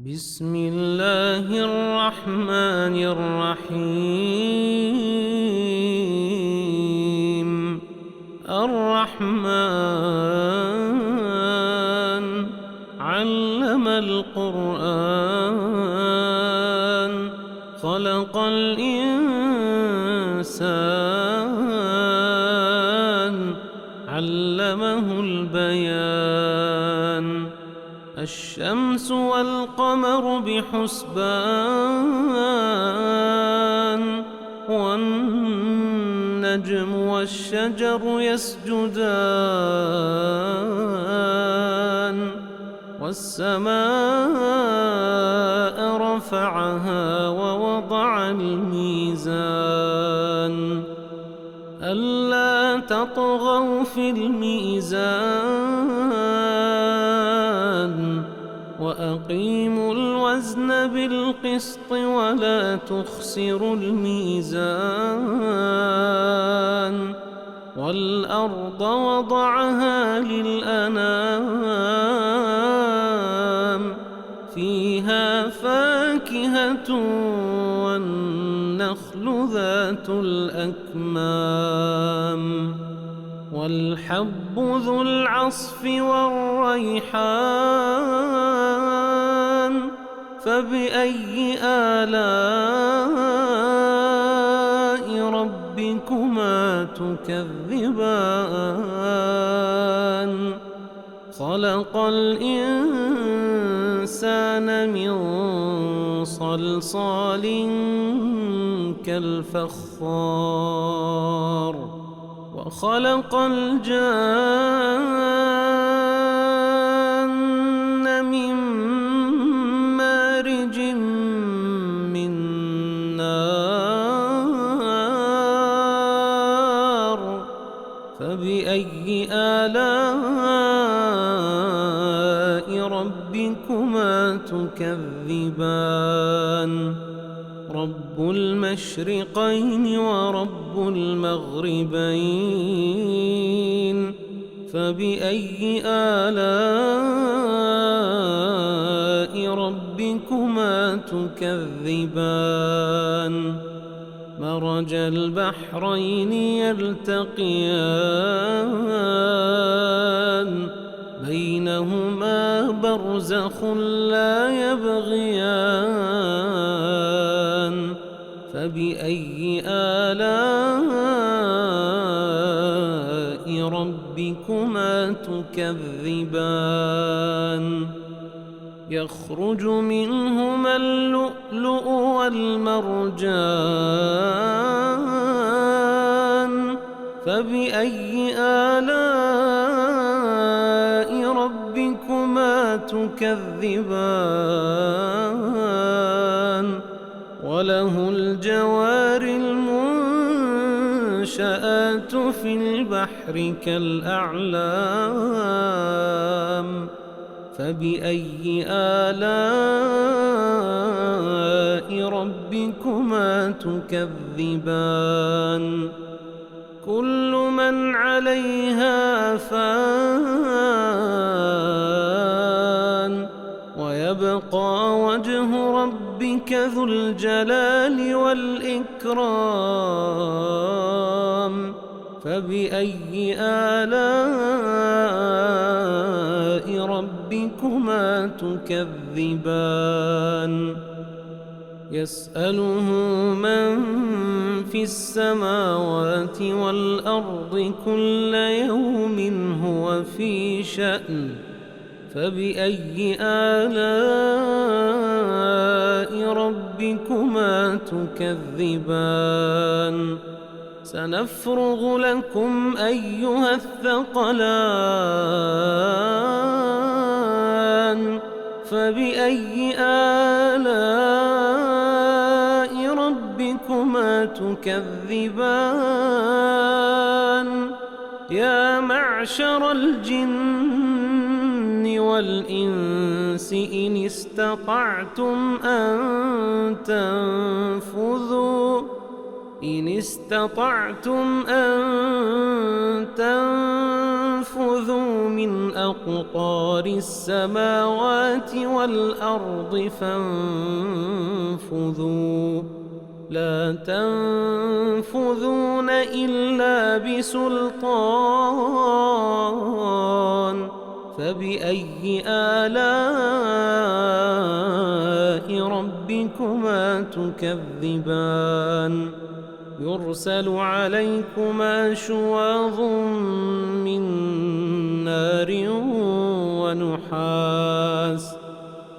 بسم الله الرحمن الرحيم. الرحمن علم القرآن خلق الإنسان علمه البيان. الشمس والقمر بحسبان والنجم والشجر يسجدان والسماء رفعها ووضع الميزان ألا تطغوا في الميزان وأقيموا الوزن بالقسط ولا تخسروا الميزان والأرض وضعها للأنام فيها فاكهة والنخل ذات الأكمام والحب ذو العصف والريحان فبأي آلاء ربكما تكذبان خلق الإنسان من صلصال كالفخار وخلق الجان من مارج من نار فبأي آلاء ربكما تكذبان رب المشرقين ورب المغربين فبأي آلاء ربكما تكذبان مرج البحرين يلتقيان بينهما برزخ لا يبغيان فبأي آلاء ربكما تكذبان يخرج منهما اللؤلؤ والمرجان فبأي آلاء ربكما تكذبان وله الجوار المنشآت في البحر كالأعلام فبأي آلاء ربكما تكذبان كل من عليها فان ويبقى وجه ربك ذو الجلال والإكرام فبأي آلاء ربكما تكذبان يسأله من في السماوات والأرض كل يوم هو في شأن فبأي آلاء ربكما تكذبان سنفرغ لكم أيها الثقلان فبأي آلاء ربكما تكذبان يا معشر الجن والإنس إن استطعتم أن تنفذوا من أقطار السماوات والأرض فانفذوا لا تنفذون إلا بسلطان فبأي آلاء ربكما تكذبان يرسل عليكما شواظ من نار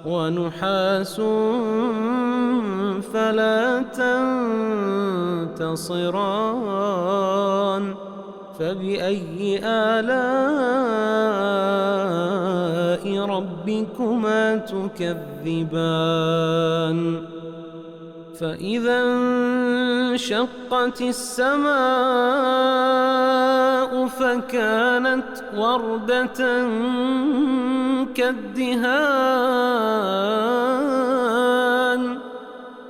ونحاس فلا تنتصران فبأي آلاء ربكما تكذبان فإذا انشقت السماء فكانت وردة كالدهان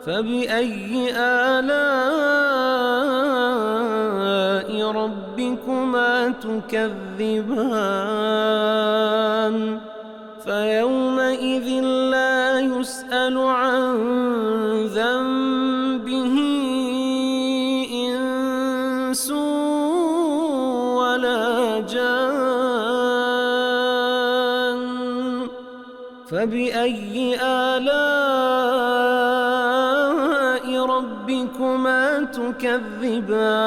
فبأي آلاء ربكما تكذبان فيومئذ لا يسأل عن ذنبه إنس ولا جان فبأي آلاء ربكما تكذبان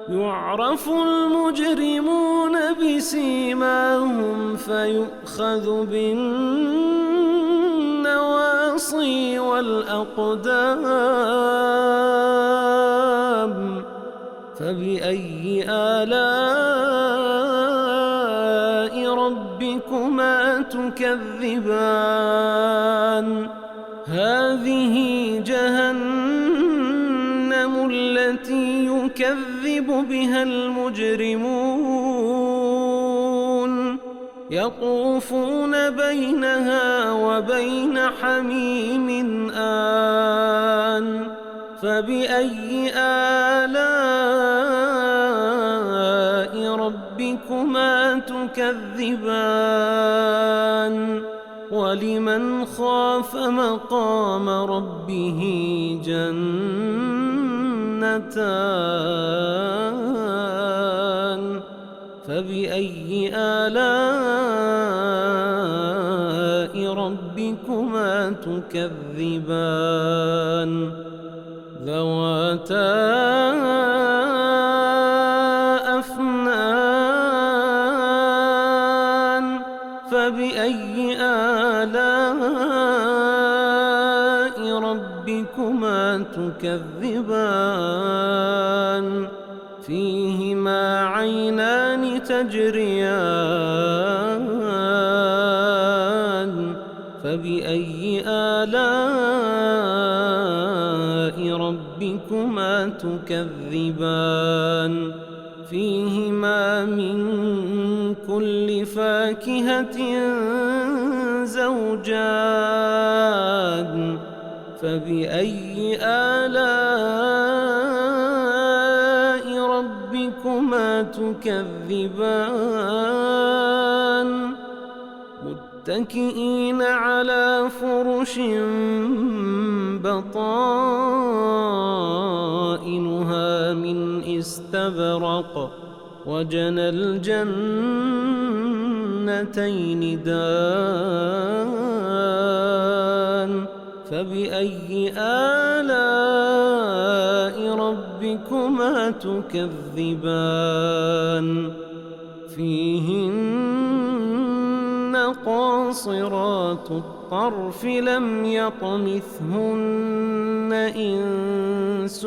يعرف المجرمون بسيماهم فيؤخذ بالنواصي والأقدام فبأي آلاء ربكما تكذبان هذه جهنم التي يكذب بها المجرمون يطوفون بينها وبين حميم آن فبأي آلاء ربكما تكذبان ولمن خاف مقام ربه جنتان فبأي آلاء ربكما تكذبان ذواتا أفنان فبأي آلاء ربكما تكذبان فيهما عينان تجريان فبأي آلاء ربكما تكذبان فيهما من كل فاكهة زوجان فبأي آلاء ربكما تكذبان متكئين على فرش بطائنها من استبرق وجنى الجنتين دان فبأي آلاء ربكما تكذبان فيهن قاصرات الطرف لم يطمثهن إنس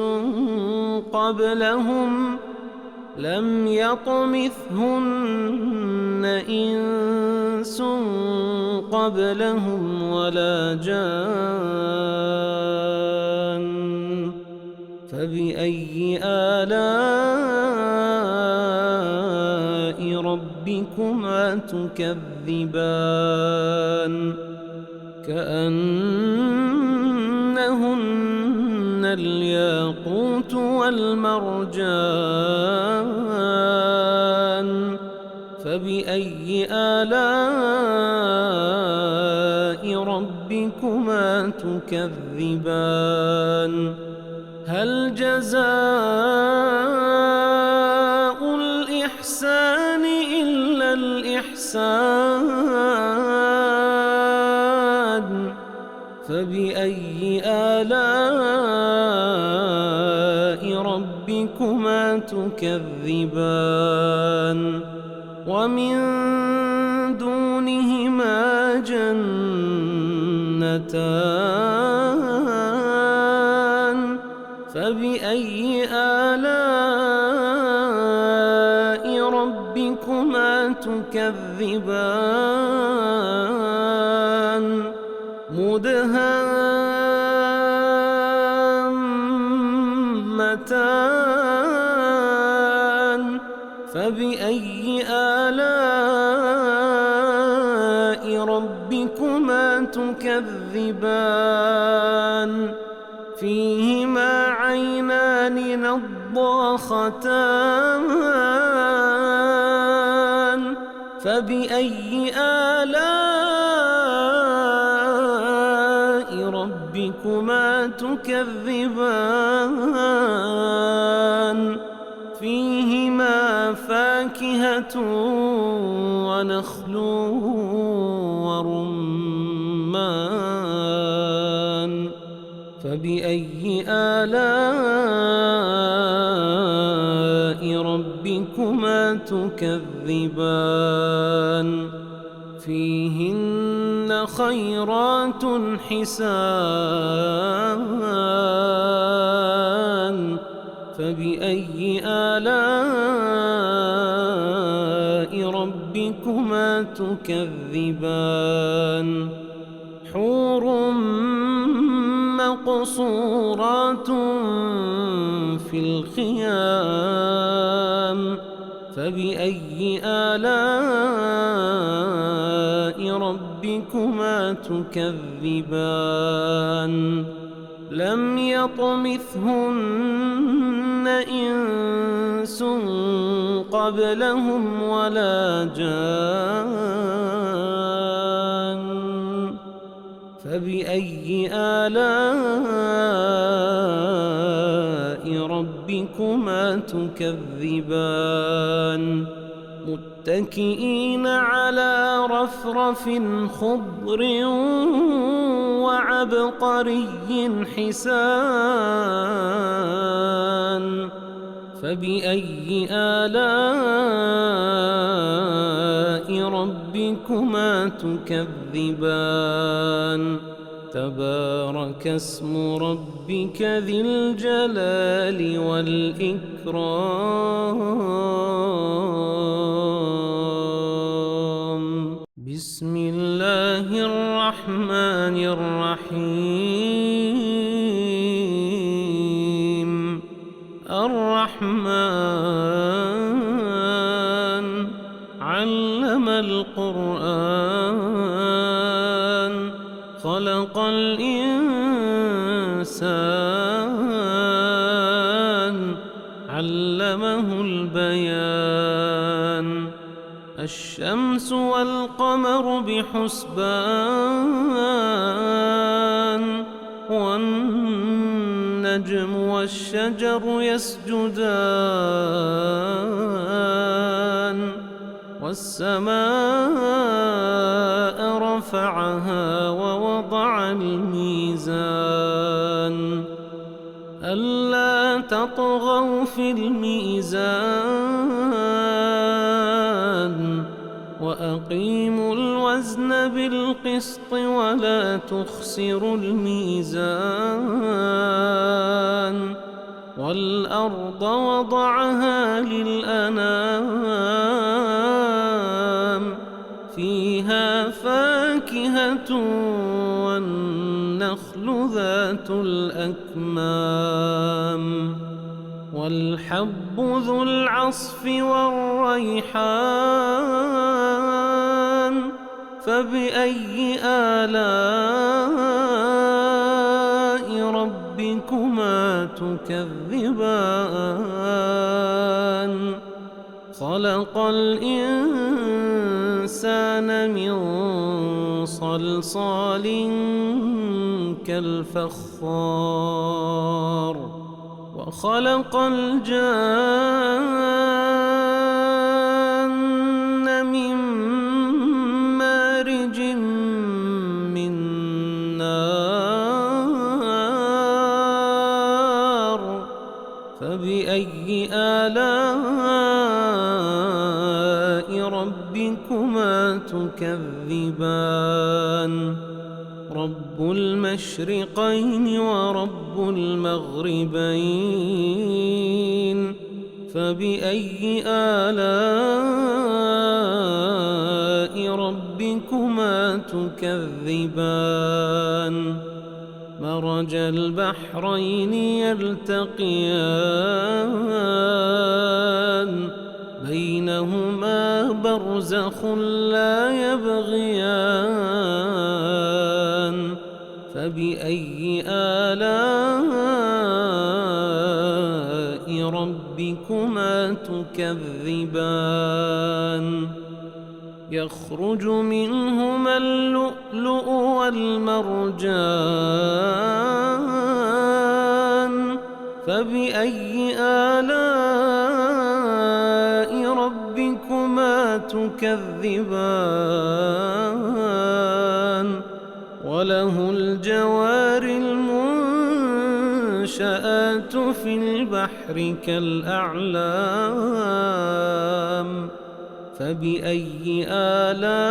قبلهم ولا جان فبأي آلاء ربكما تكذبان كأنهن الياقوت والمرجان فبأي آلاء ربكما تكذبان هل جزاء الإحسان إلا الإحسان فبأي آلاء ربكما تكذبان ومن دونهما جنتان فبأي آلاء ربكما تكذبان مدهامتان فبأي آلاء ربكما تكذبان فيهما عينان نضاختان فبأي آلاء ربكما تكذبان فيهما فاكهة ونخل ورمان فبأي آلاء ربكما تكذبان فيهن خيرات حسان فبأي آلاء ربكما تكذبان حور مقصورات في الخيام فبأي آلاء ربكما تكذبان لم يطمثهن إنس قبلهم ولا جان فبأي آلاء ربكما تكذبان متكئين على رفرف خضر وعبقري حسان فبأي آلاء ربكما تكذبان تبارك اسم ربك ذي الجلال والإكرام بسم الله الرحمن الرحيم الرحمن علم القرآن خلق الإنسان علمه البيان الشمس والقمر بحسبان والنجم والشجر يسجدان والسماء رفعها ووضع الميزان ألا تطغوا في الميزان وأقيموا الوزن بالقسط ولا تخسروا الميزان والأرض وضعها للأنام فيها فاكهة والنخل ذات الأكمام والحب ذو العصف والريحان فبأي آلاء ربكما تكذبان خلق الإنسان الإنسان من صلصال كالفخار وخلق الجان من مارج من نار فبأي آلاء ربكما تكذبان رب المشرقين ورب المغربين فبأي آلاء ربكما تكذبان مرج البحرين يلتقيان بينهما برزخ لا يبغيان فبأي آلاء ربكما تكذبان يخرج منهما اللؤلؤ والمرجان فبأي آلاء ربكما تكذبان وله الجوار المنشآت في البحر كالأعلام فبأي آلاء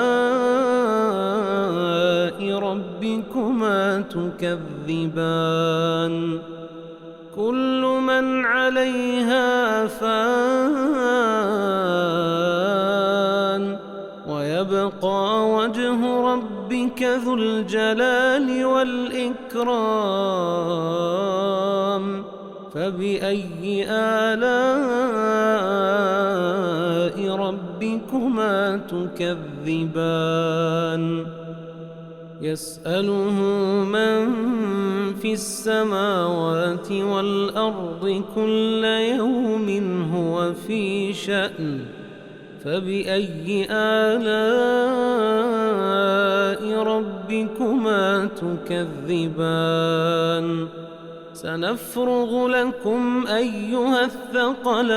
ربكما تكذبان كل من عليها فان ويبقى وجه ربك ذو الجلال والإكرام فبأي آلاء ربكما تكذبان يسأله من في السماوات والأرض كل يوم هو في شأن فبأي آلاء ربكما تكذبان سنفرغ لكم أيها الثقلان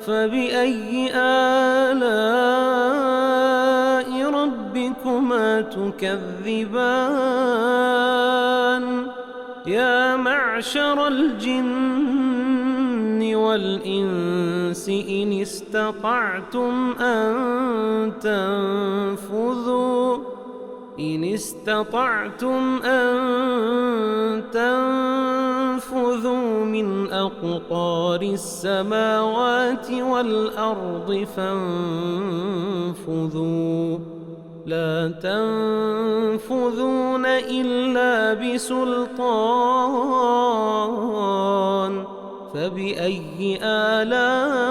فبأي آلاء ربكما تكذبان يا معشر الجن والإنس إن استطعتم أن تنفذوا من أقطار السماوات والأرض فانفذوا لا تنفذون إلا بسلطان فبأي آلاء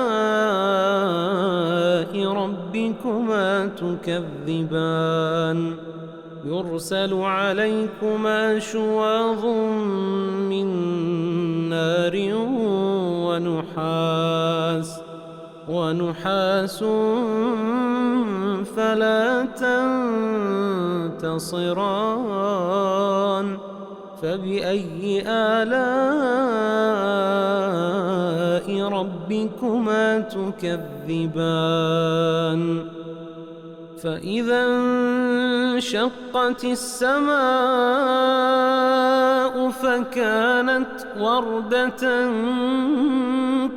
ربكما تكذبان يرسل عليكما شواظ من نار ونحاس فلا تنتصران فبأي آلاء ربكما تكذبان فإذا انشقت السماء فكانت وردة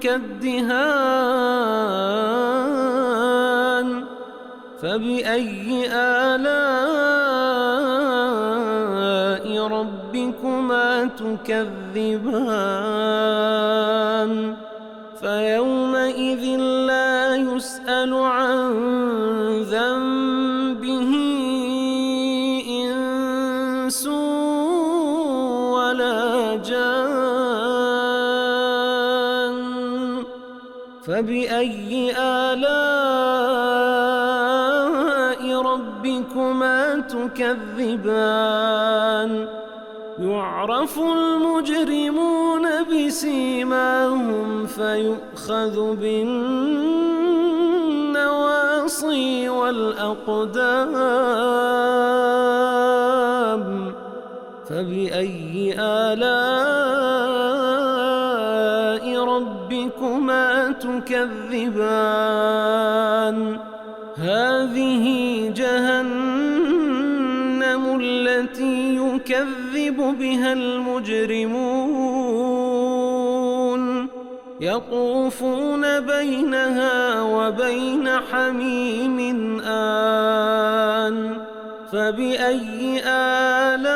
كالدهان فبأي آلاء ربكما تكذبان فيومئذ لا يسأل عن ذنبه إنس ولا جان فبأي آلاء ربكما تكذبان يعرف المجرمون بسيماهم فيؤخذ بالنار النواصي والأقدام، فبأي آلاء ربكما تكذبان؟ هذه جهنم التي يكذب بها المجرمون، يطوفون بينها وبين حميم آن، فبأي آلاء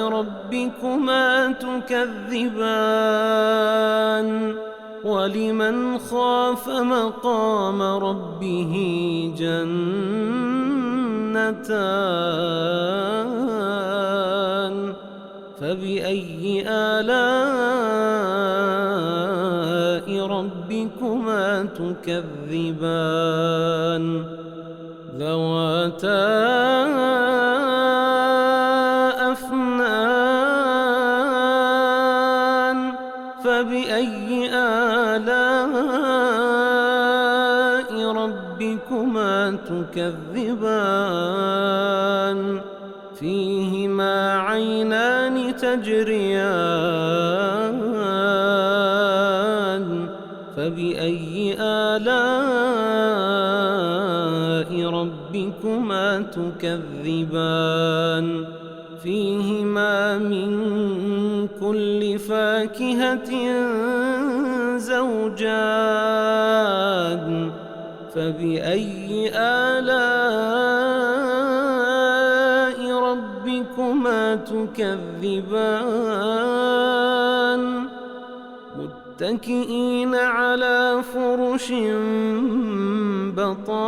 ربكما تكذبان؟ ولمن خاف مقام ربه جنتان، فبأي آلاء ربكما تكذبان؟ ذواتا أفنان، فبأي آلاء ربكما تكذبان؟ فيهما عينان تجريان، فبأي آلاء ربكما تكذبان؟ فيهما من كل فاكهة زوجان، فبأي آلاء ربكما تكذبان؟ متكئين على فرش بطائنها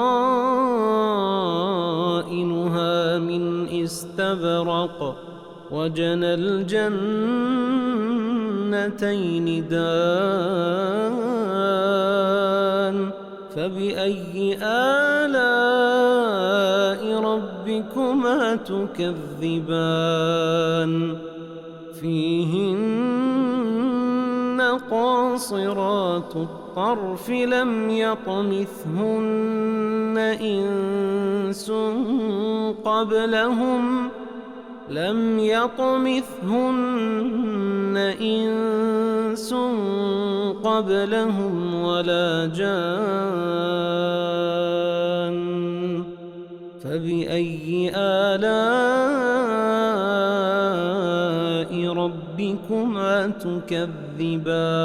من استبرق، وجنى الجنتين دان، فبأي آلاء ربكما تكذبان؟ فيهن قاصرات الطرف لم يطمثهن إنس قبلهم ولا جان، فبأي آلاء ربكما تكذبان؟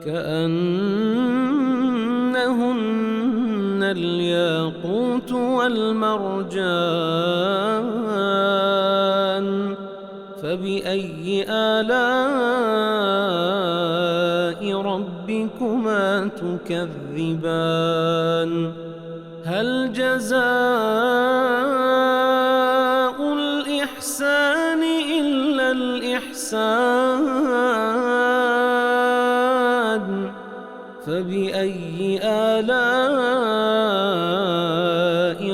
كأنهن الياقوت والمرجان، فبأي آلاء ربكما تكذبان؟ هل جزاء الإحسان إلا الإحسان؟ فبأي آلاء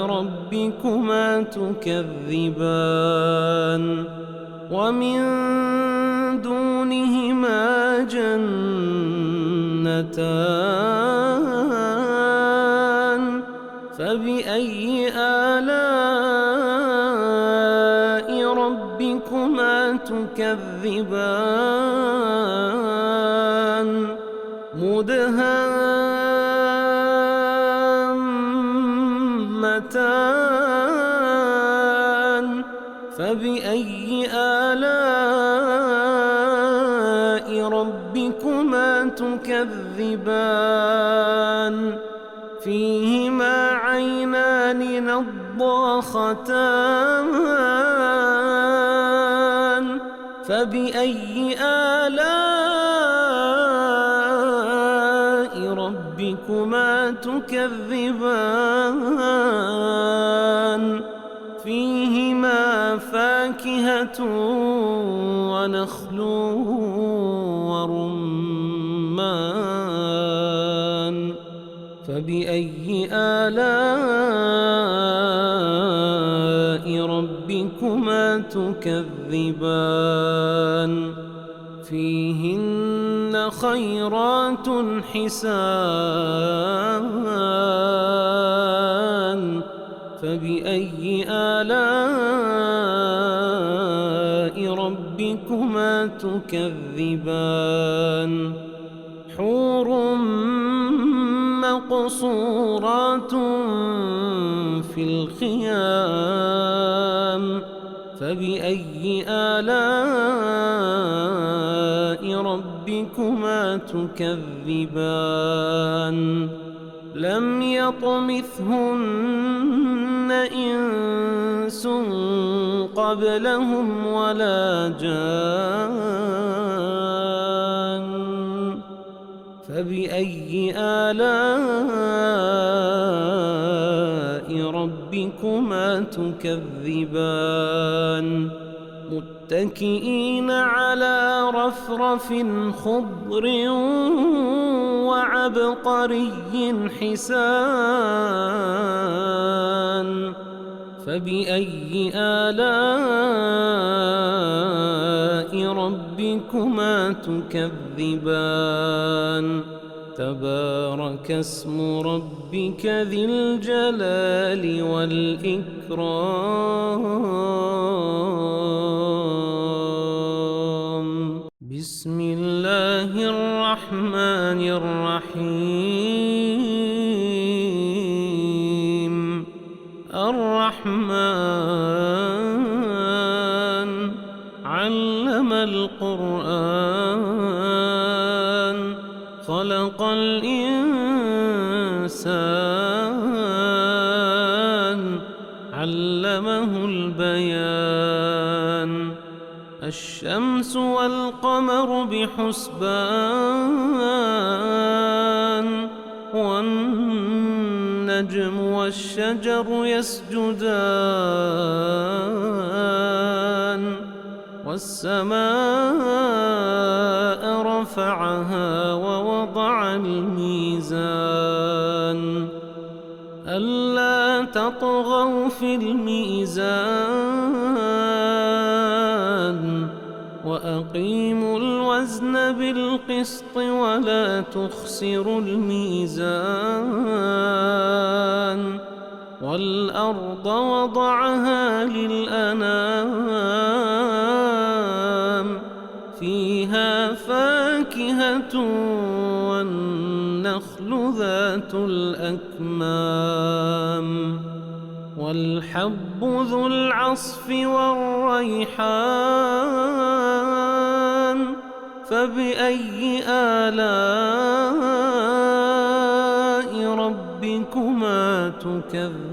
ربكما تكذبان؟ ومن دونهما جنتان، فبأي آلاء ربكما تكذبان؟ مدهامتان، فبأي آلاء ربكما تكذبان؟ فيهما عينان نضاختان، فبأي آلاء ربكما تكذبان؟ فيهما فاكهة ونخل ورمان، فبأي آلاء ربكما تكذبان؟ فيهن خيرات حسان فبأي آلاء ربكما تكذبان حور مقصورات في الخيام فبأي آلاء ربكما تكذبان لم يطمثهن إنس قبلهم ولا جان فبأي آلاء ربكما تكذبان متكئين على رفرف خضر وعبقري حسان فبأي آلاء ربكما تكذبان تبارك اسم ربك ذي الجلال والإكرام بسم الله الرحمن الرحيم الرحمن علم القرآن خلق الإنسان علمه البيان الشمس والقمر بحسبان والنجم والشجر يسجدان والسماء رفعها ووضع الميزان ألا تطغوا في الميزان وأقيموا الوزن بالقسط ولا تخسروا الميزان والأرض وضعها للأنام فيها فاكهة والنخل ذات الأكمام والحب ذو العصف والريحان فبأي آلاء ربكما تكذبان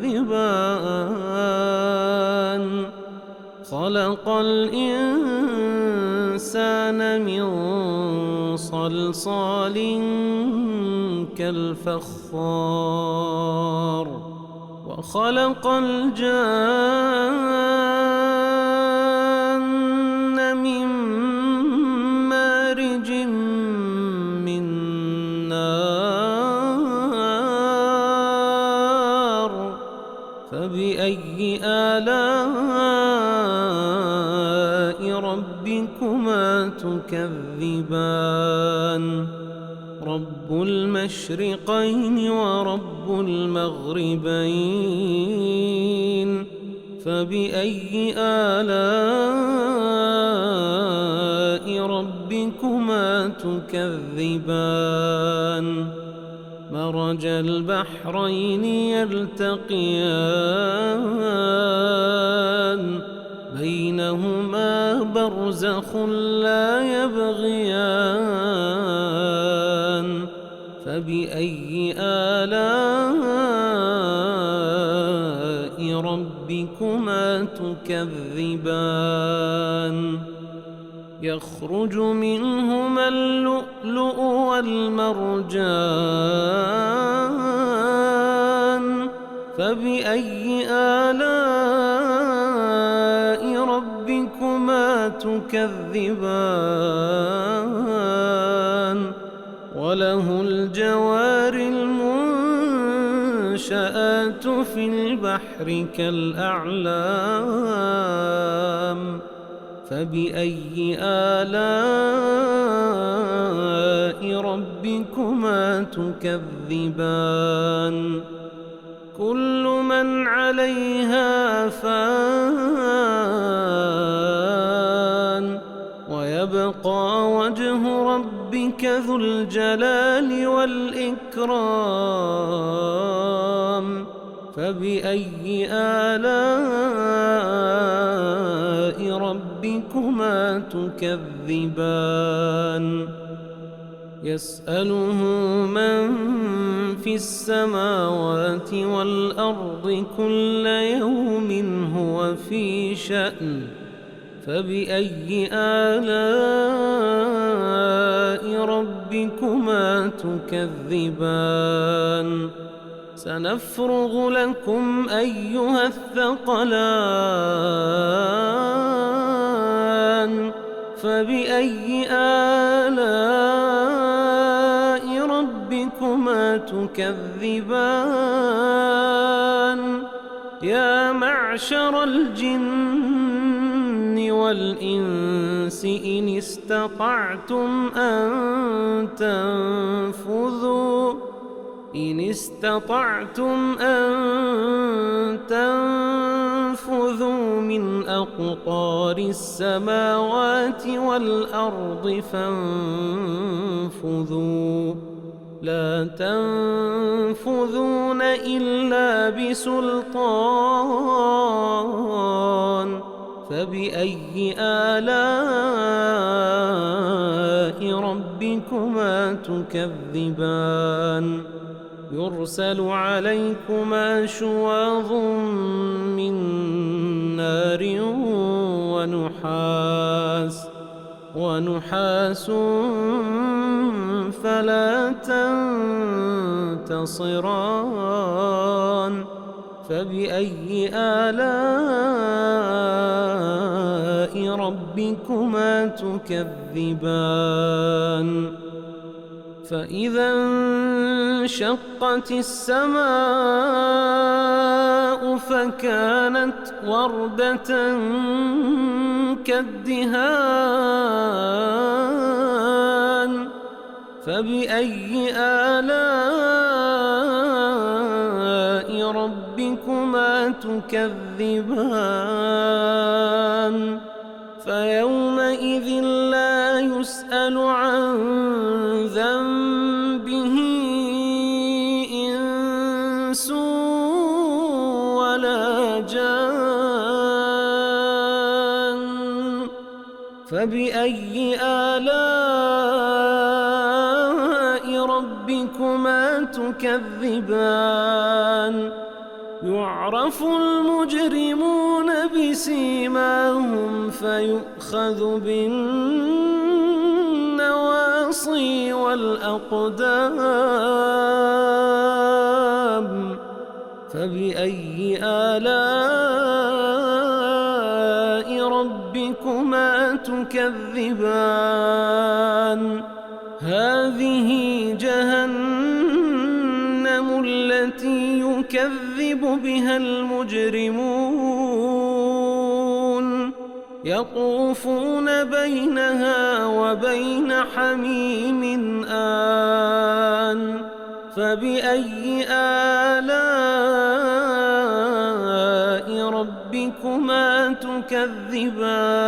خلق الإنسان من صلصال كالفخار وخلق الجان من مارج من نار فبأي آلاء ربكما تكذبان رب المشرقين ورب المغربين فبأي آلاء ربكما تكذبان مرج البحرين يلتقيان بينهما برزخ لا يبغيان فبأي آلاء ربكما تكذبان يخرج منهما اللؤلؤ والمرجان فبأي آلاء ربكما تكذبان وله الجوار المنشآت في البحر كالأعلام فبأي آلاء ربكما تكذبان كل من عليها فان ويبقى وجه ربك ذو الجلال والإكرام فبأي آلاء ربكما تكذبان يسأله من في السماوات والأرض كل يوم هو في شأن فبأي آلاء ربكما تكذبان سنفرغ لكم أيها الثقلان فبأي آلاء ربكما تكذبان يا معشر الجن والإنس إن استطعتم أن تنفذوا من أقطار السماوات والأرض فانفذوا لا تنفذون إلا بسلطان فبأي آلاء ربكما تكذبان يرسل عليكما شواظ من نار ونحاس فلا تنتصران فبأي آلاء ربكما تكذبان فإذا انشقت السماء فكانت وردة كالدهان فبأي آلاء ربكما تكذبان فيومئذ لا يسأل عن ذنبه إنس ولا جان فبأي آلاء ربكما تكذبان يعرف المجرمون بسيماهم فيؤخذ بالنواصي والأقدام فبأي آلاء ربكما تكذبان هذه جهنم التي يكذب بها المجرمون يطوفون بينها وبين حميم آن فبأي آلاء ربكما تكذبان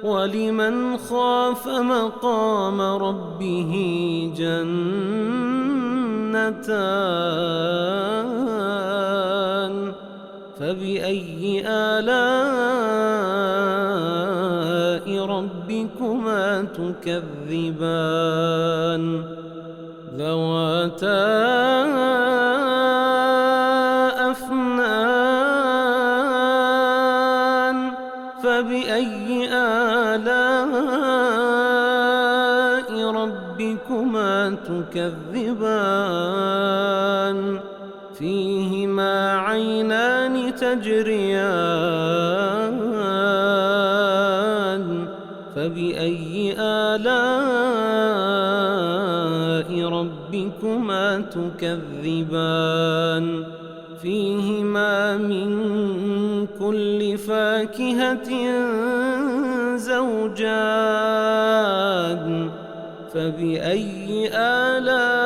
ولمن خاف مقام ربه جنتان فبأي آلاء ربكما تكذبان ذواتا أفنان فبأي آلاء ربكما تكذبان فيهما عينان تجريان فبأي آلاء ربكما تكذبان فيهما من كل فاكهة زوجان فبأي آلاء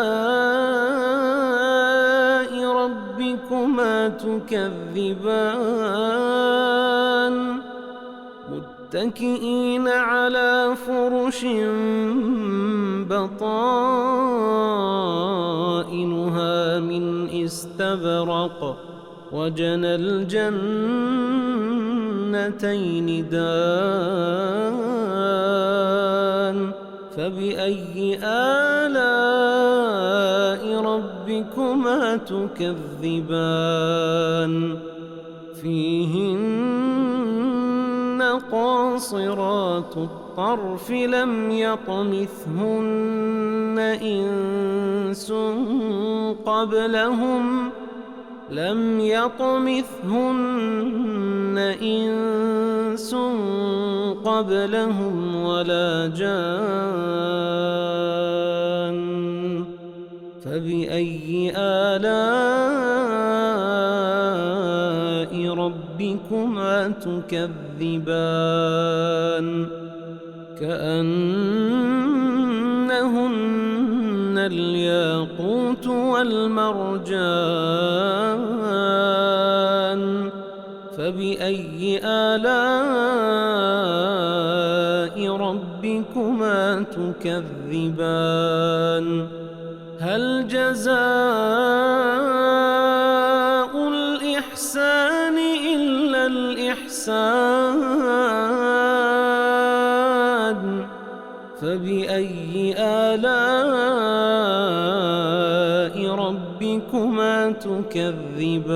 ربكما تكذبان متكئين على فرش بطائنها من استبرق وجنى الجنتين دان فبأي آلاء ربكما تكذبان فيهن قاصرات الطرف لم يطمثهن إنس قبلهم ولا جان فبأي آلاء ربكما تكذبان كأنهن الياقوت والمرجان فبأي آلاء ربكما تكذبان هل جزاء الإحسان إلا الإحسان فبأي آلاء ربكما تكذبان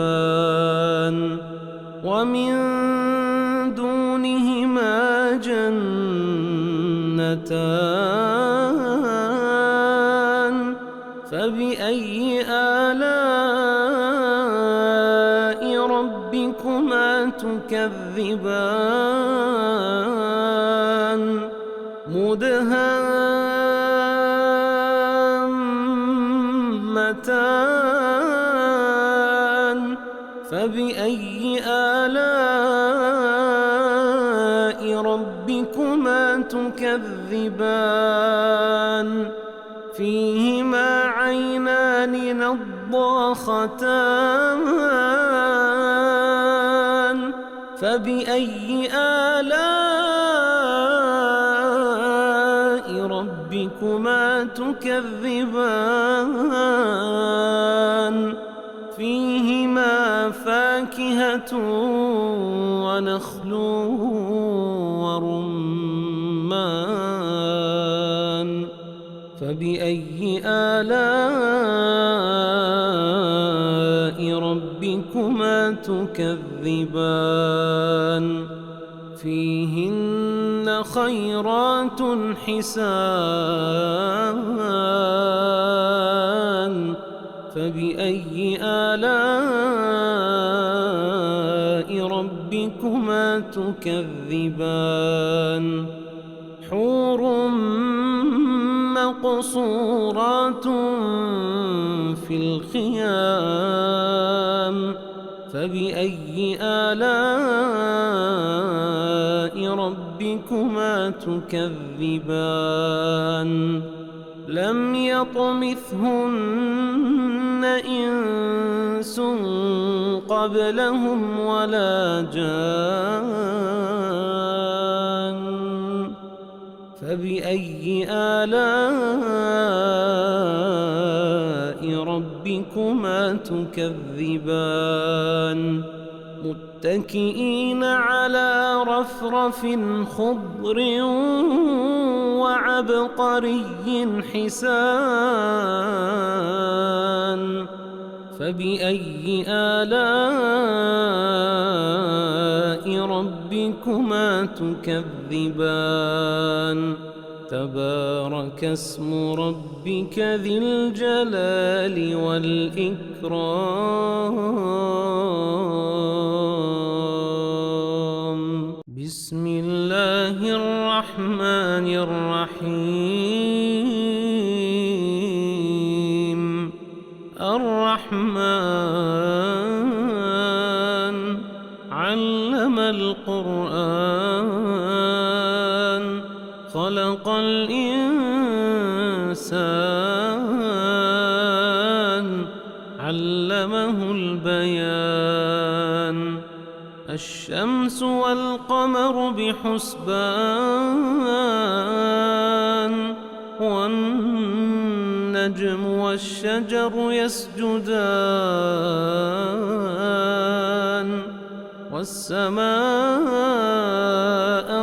ومن دونهما جنتان فبأي آلاء ربكما تكذبان مدهامتان فبأي آلاء ربكما تكذبان فيهما عينان نضاختان فبأي آلاء ربكما تكذبان فيهما فاكهة ونخل ورمان فبأي آلاء ربكما تكذبان فيهن خيرات حسان فبأي آلاء ربكما تكذبان حور مقصورات في الخيام فبأي آلاء ربكما تكذبان لم يطمثهن إنس قبلهم ولا جان فبأي آلاء ربكما تكذبان متكئين على رفرف خضر وعبقري حسان فبأي آلاء ربكما تكذبان تبارك اسم ربك ذي الجلال والإكرام بسم الله الرحمن الرحيم الرحمن علم القرآن خلق الإنسان علمه البيان الشمس والقمر بحسبان والنجم والشجر يسجدان والسماء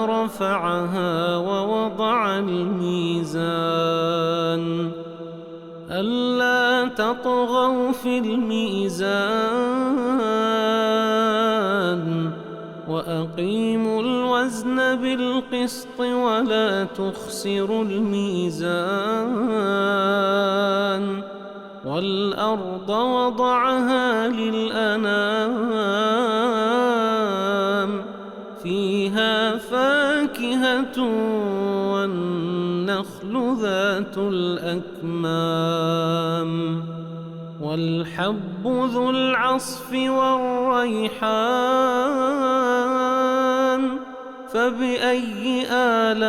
رفعها ووضع الميزان ألا تطغوا في الميزان وأقيموا الوزن بالقسط ولا تخسروا الميزان والأرض وضعها للأنام فيها فاكهة والنخل ذات الأكمام والحب ذو العصف والريحان فبأي آلاء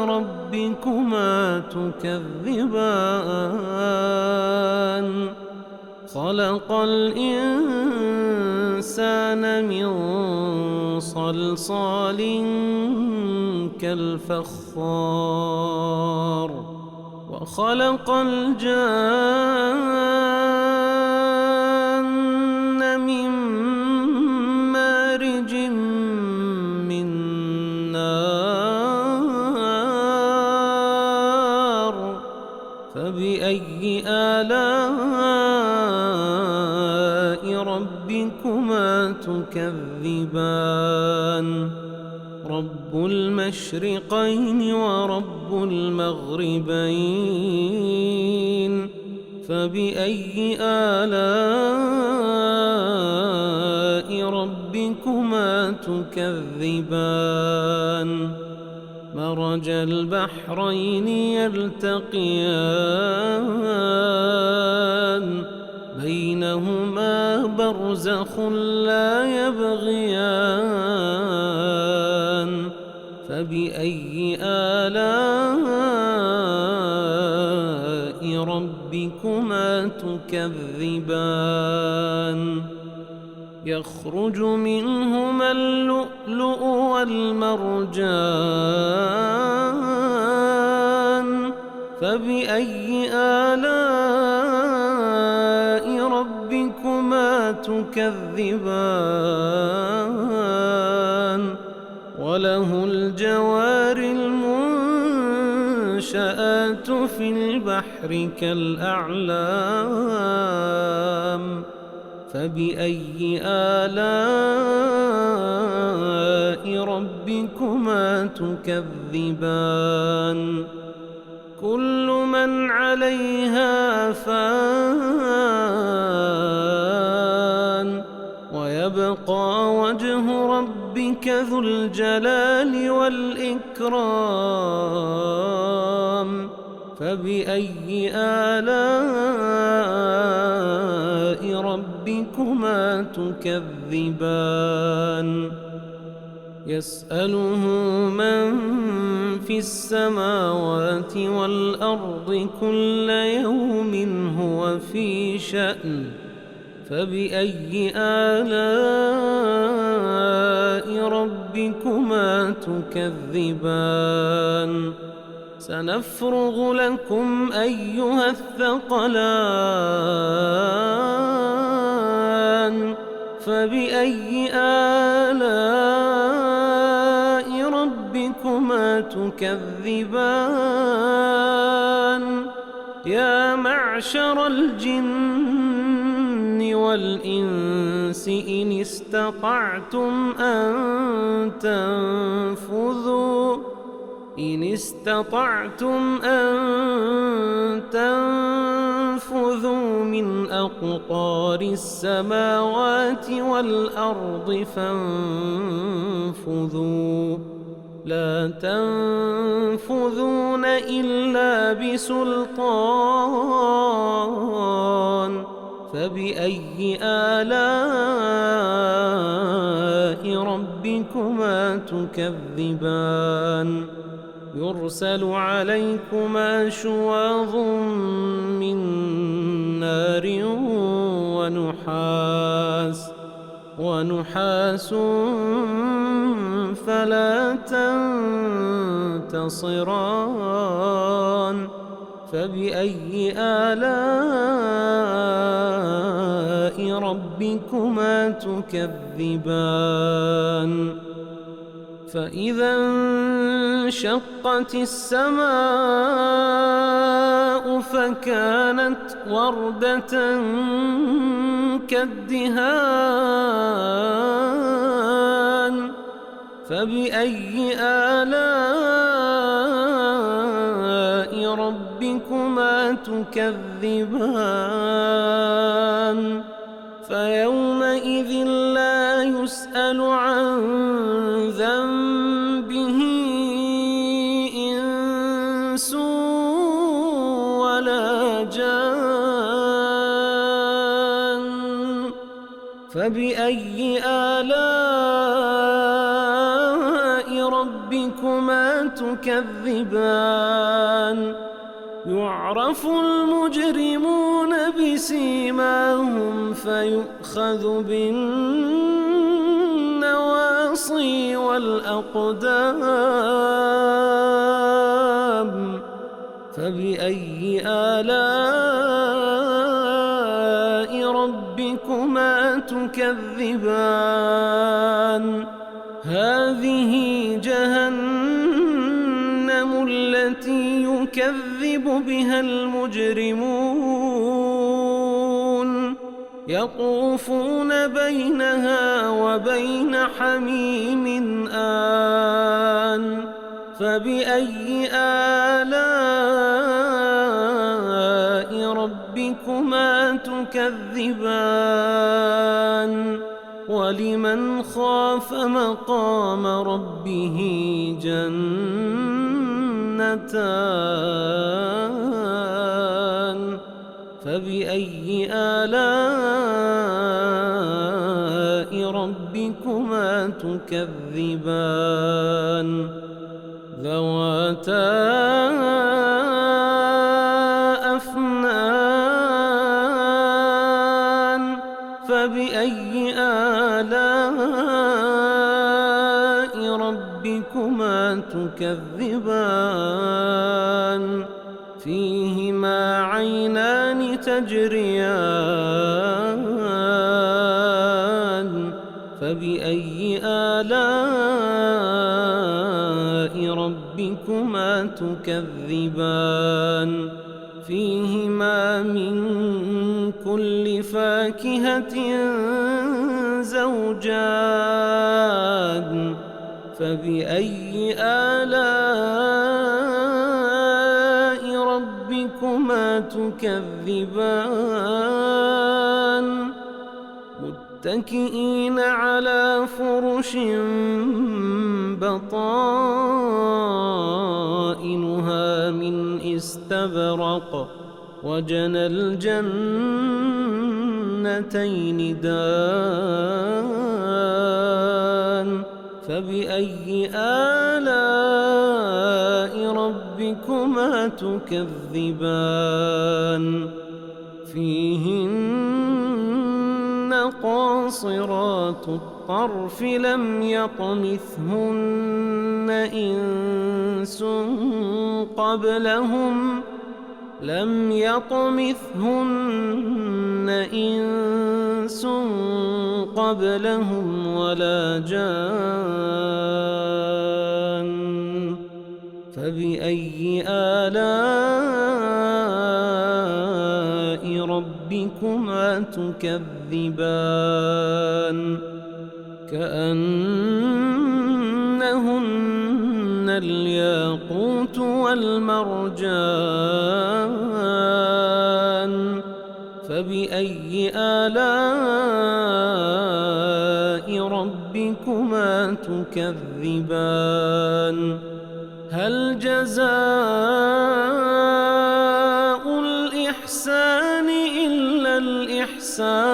ربكما تكذبان خلق الإنسان من صلصال كالفخار وخلق الجان من مارج من نار فبأي آلاء ربكما تكذبان رب المشرقين ورب المغربين فبأي آلاء ربكما تكذبان مرج البحرين يلتقيان بينهما برزخ لا يبغيان فبأي آلاء ربكما تكذبان يخرج منهما اللؤلؤ والمرجان فبأي آلاء ربكما تكذبان وله الجوار المنشآت في البحر كالأعلام فبأي آلاء ربكما تكذبان كل من عليها فان ويبقى وجه ربك ذو الجلال والإكرام فبأي آلاء ربكما تكذبان يسأله من في السماوات والأرض كل يوم هو في شأن فبأي آلاء ربكما تكذبان سنفرغ لكم أيها الثقلان فبأي آلاء ربكما تكذبان يا معشر الجن والإنس إن استطعتم أن تنفذوا من أقطار السماوات والأرض فانفذوا لا تنفذون إلا بسلطان فبأي آلاء ربكما تكذبان يرسل عليكما شواظ من نار ونحاس فلا تنتصران فبأي آلاء ربكما تكذبان فإذا انشقت السماء فكانت وردة كالدهان فبأي آلاء ربكما تكذبان فيومئذ لا يسأل عن ذنبه إنس ولا جان فبأي آلاء ربكما تكذبان يعرف المجرمون بسيماهم فيؤخذ بالنواصي والأقدام فبأي آلاء ربكما تكذبان هذه جهنم التي يكذب بها المجرمون يطوفون بينها وبين حميم آن فبأي آلاء ربكما تكذبان ولمن خاف مقام ربه جنتان فبأي آلاء ربكما تكذبان ذواتا أفنان فبأي آلاء ربكما تكذبان فيهما عينان تجريان فبأي آلاء ربكما تكذبان فيهما من كل فاكهة زوجان فبأي آلاء ربكما تكذبان متكئين على فرش بطائنها من استبرق وجنى الجنتين دان فبأي آلاء ربكما تكذبان فيهن قاصرات الطرف لم يطمثهن إنس قبلهم ولا جان فبأي آلاء ربكما تكذبان كأنهن الياقوت والمرجان فبأي آلاء ربكما تكذبان هل جزاء الإحسان إلا الإحسان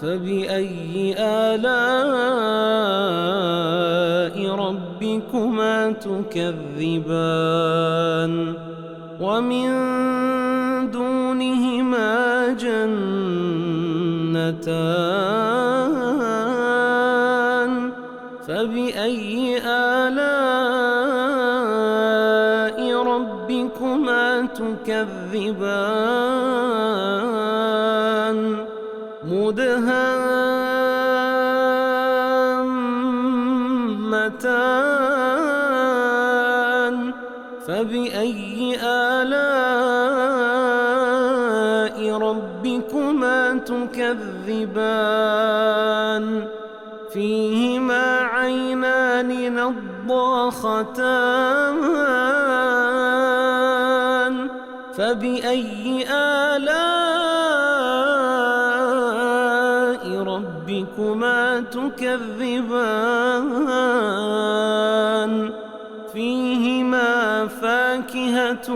فبأي آلاء ربكما تكذبان ومن دونهما جنتان فبأي آلاء ربكما تكذبان مدهامتان فبأي آلاء ربكما تكذبان فيهما عينان نضاختان فبأي آلاء ربكما تكذبان فيهما فاكهة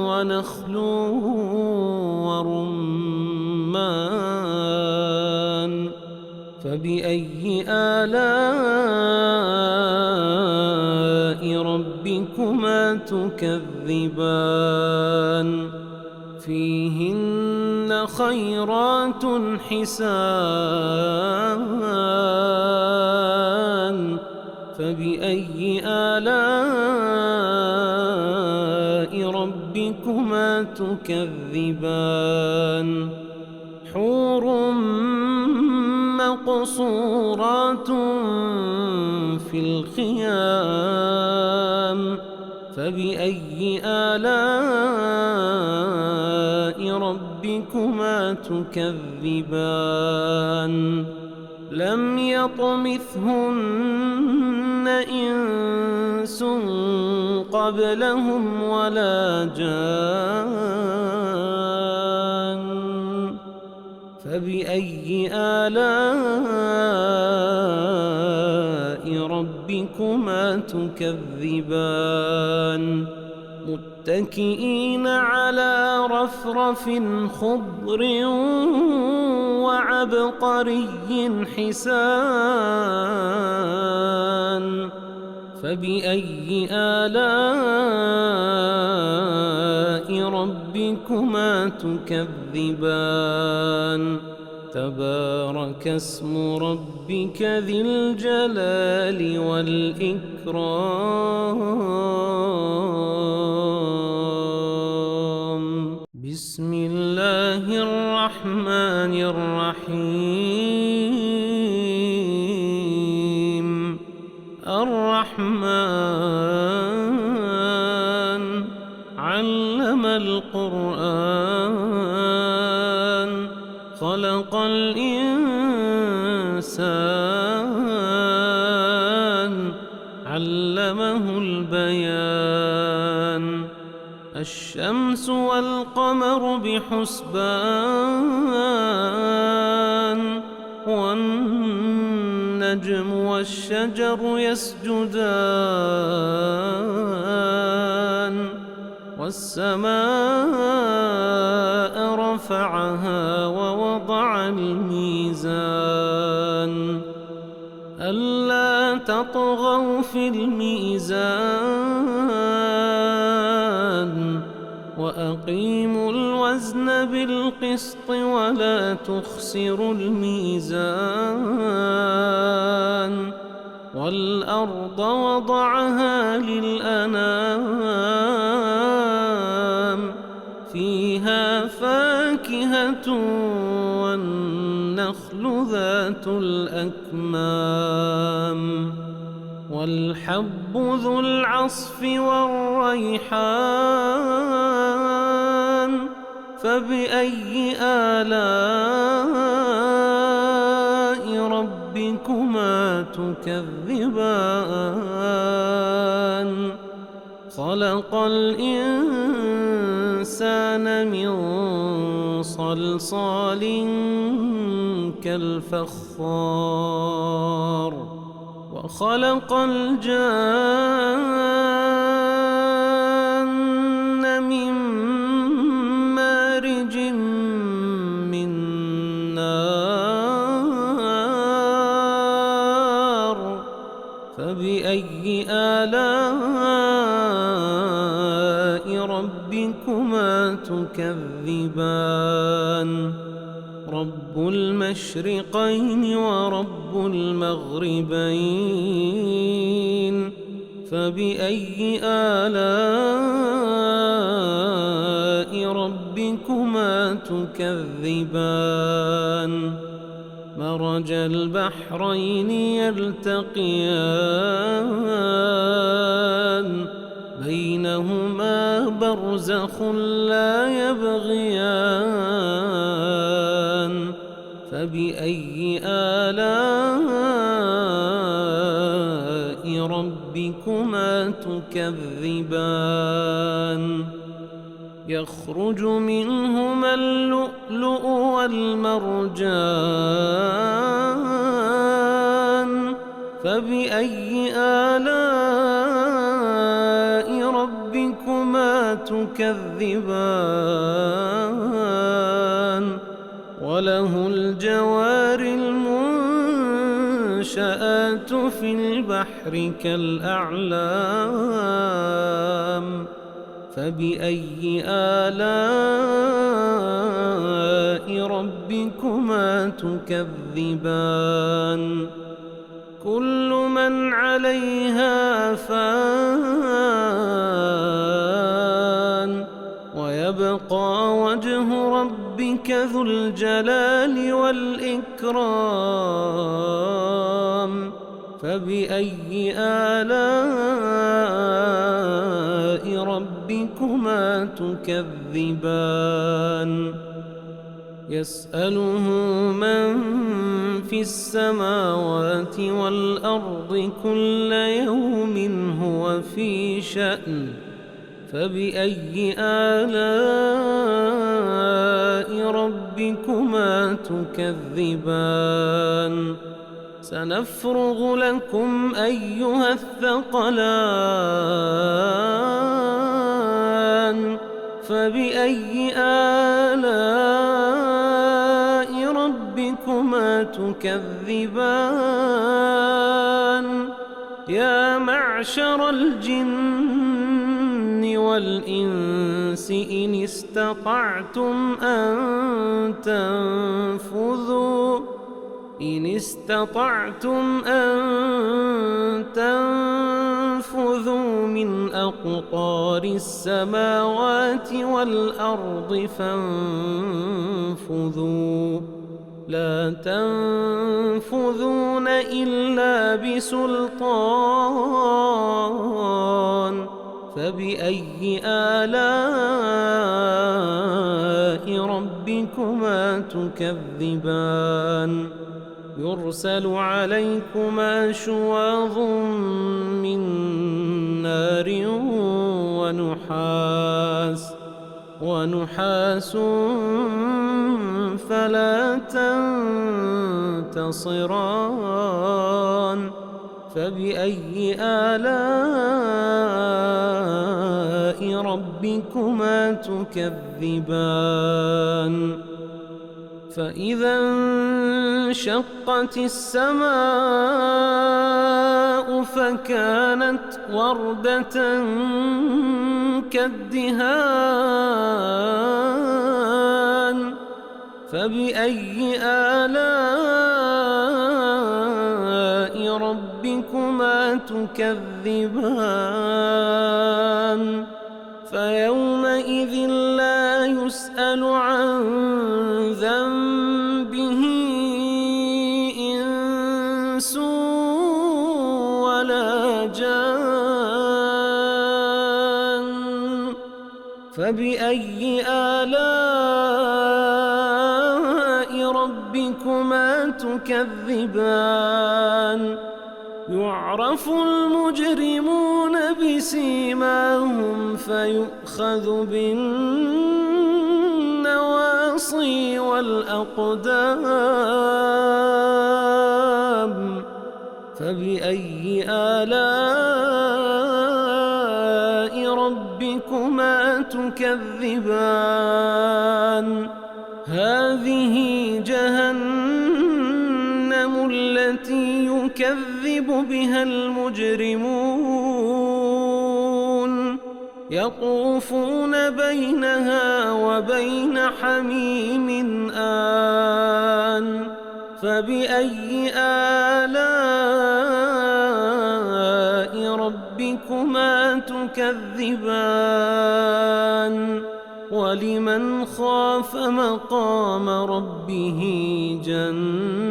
ونخل ورمان فبأي آلاء ربكما تكذبان فيهن خيرات حسان فبأي آلاء ربكما تكذبان حور مقصورات في الخيام فبأي آلاء ربكما تكذبان لم يطمثهن إنس قبلهم ولا جان فبأي آلاء ربكما تكذبان متكئين على رفرف خضر وعبقري حسان فبأي آلاء ربكما تكذبان تبارك اسم ربك ذي الجلال والإكرام بسم الله الرحمن الرحيم الرحمن علم القرآن خلق الإنسان علمه البيان الشمس والقمر بحسبان والنجم والشجر يسجدان والسماء رفعها ووضع الميزان ألا تطغوا في الميزان وأقيموا الوزن بالقسط ولا تخسروا الميزان والأرض وضعها للأنام فيها فاكهة والنخل ذات الأكمام والحب ذو العصف والريحان فبأي آلاء ربكما تكذبان خلق الإنسان من صلصال كالفخار وخلق الجان من مارج من نار فبأي آلاء ربكما تكذبان رب المشرقين ورب المغربين فبأي آلاء ربكما تكذبان مرج البحرين يلتقيان بينهما برزخ لا يبغيان فبأي آلاء ربكما تكذبان يخرج منهما اللؤلؤ والمرجان فبأي آلاء ربكما تكذبان وله الجوار المنشآت في البحر كالأعلام فبأي آلاء ربكما تكذبان كل من عليها فان ويبقى وجه ربك ذو الجلال والإكرام فبأي آلاء ربكما تكذبان يسأله من في السماوات والأرض كل يوم هو في شأن فبأي آلاء ربكما تكذبان سنفرغ لكم أيها الثقلان فبأي آلاء ربكما تكذبان يا معشر الجن والإنس إن استطعتم أن تنفذوا من أقطار السماوات والأرض فانفذوا لا تنفذون إلا بسلطان فبأي آلاء ربكما تكذبان يرسل عليكما شواظ من نار ونحاس فلا تنتصران فبأي آلاء ربكما تكذبان فإذا انشقت السماء فكانت وردة كالدهان فبأي آلاء ربكما تكذبان فيومئذ لا يسأل عن ذنبه إنس ولا جان فبأي آلاء ربكما تكذبان يعرف المجرمون بسيماهم فيؤخذ بالنواصي والأقدام فبأي آلاء ربكما تكذبان هذه جهنم التي يكذب بها المجرمون يطوفون بينها وبين حميم آن فبأي آلاء ربكما تكذبان ولمن خاف مقام ربه جنتان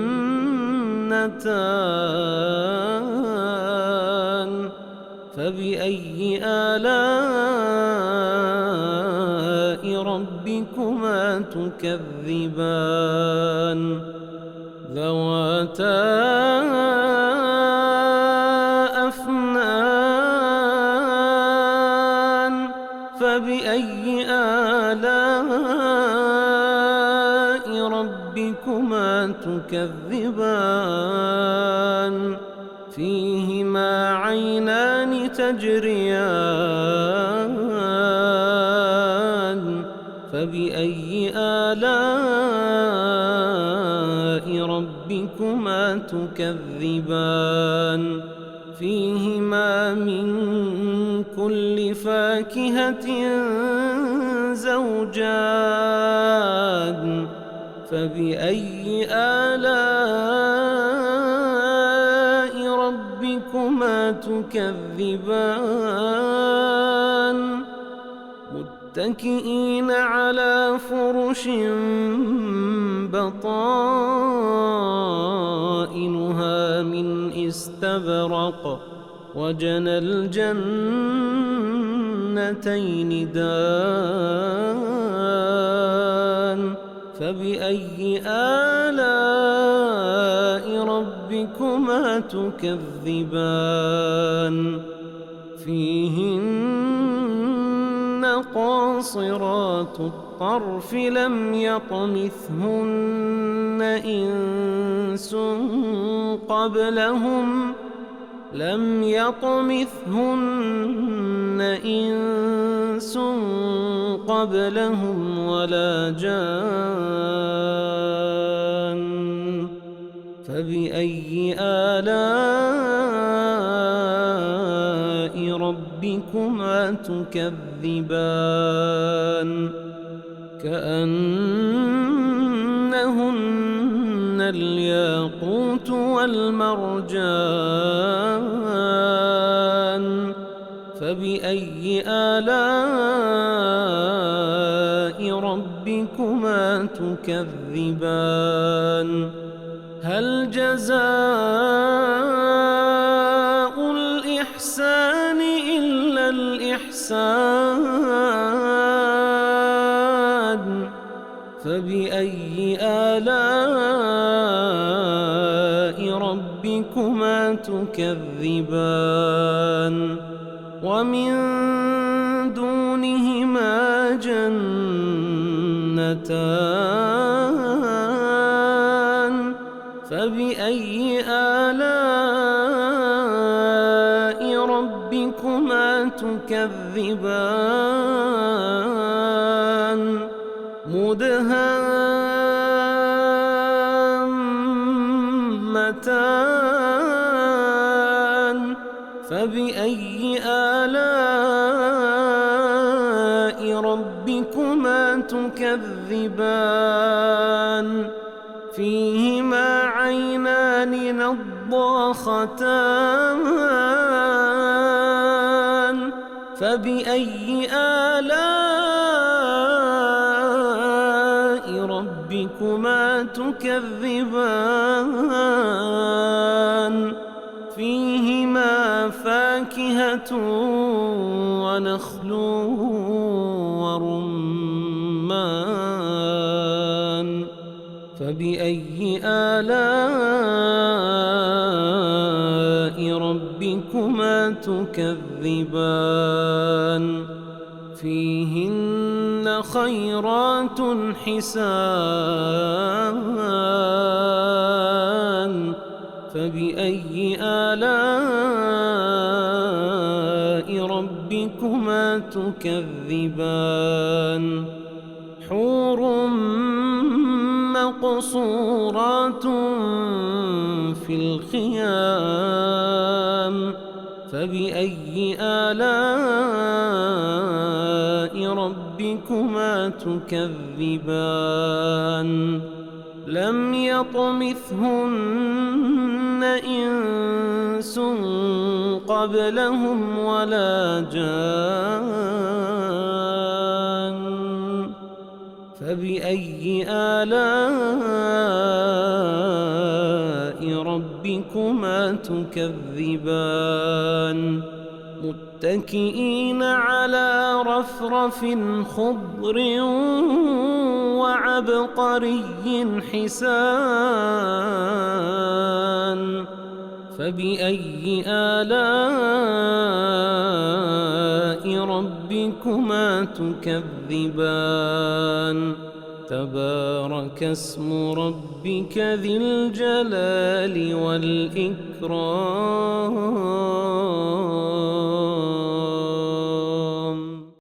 فبأي آلاء ربكما تكذبان ذواتا أفنان فبأي آلاء ربكما تكذبان فيهما عينان تجريان فبأي آلاء ربكما تكذبان فيهما من كل فاكهة زوجان فبأي آلاء ربكما تكذبان متكئين على فرش بطائنها من استبرق وجنى الجنتين دان فبأي آلاء ربكما تكذبان فيهن قاصرات الطرف لم يطمثهن إنس قبلهم ولا جان فبأي آلاء ربكما تكذبان كأنهن الياقوت والمرجان فبأي آلاء ربكما تكذبان هل جزاء الإحسان إلا الإحسان فبأي آلاء ربكما تكذبان ومن دونهما جنتان فبأي آلاء ربكما تكذبان مدهامتان فبأي آلاء ربكما تكذبان فيهما عينان نضاختان فبأي آلاء ربكما تكذبان فيهما فاكهة ونخل ورمان فبأي آلاء تكذبان فيهن خيرات حسان فبأي آلاء ربكما تكذبان حور مقصورات في الخيام فبأي آلاء ربكما تكذبان لم يطمثهن إنس قبلهم ولا جان فبأي آلاء ربكما تكذبان متكئين على رفرف خضر وعبقري حسان فبأي آلاء ربكما تكذبان تبارك اسم ربك ذي الجلال والإكرام.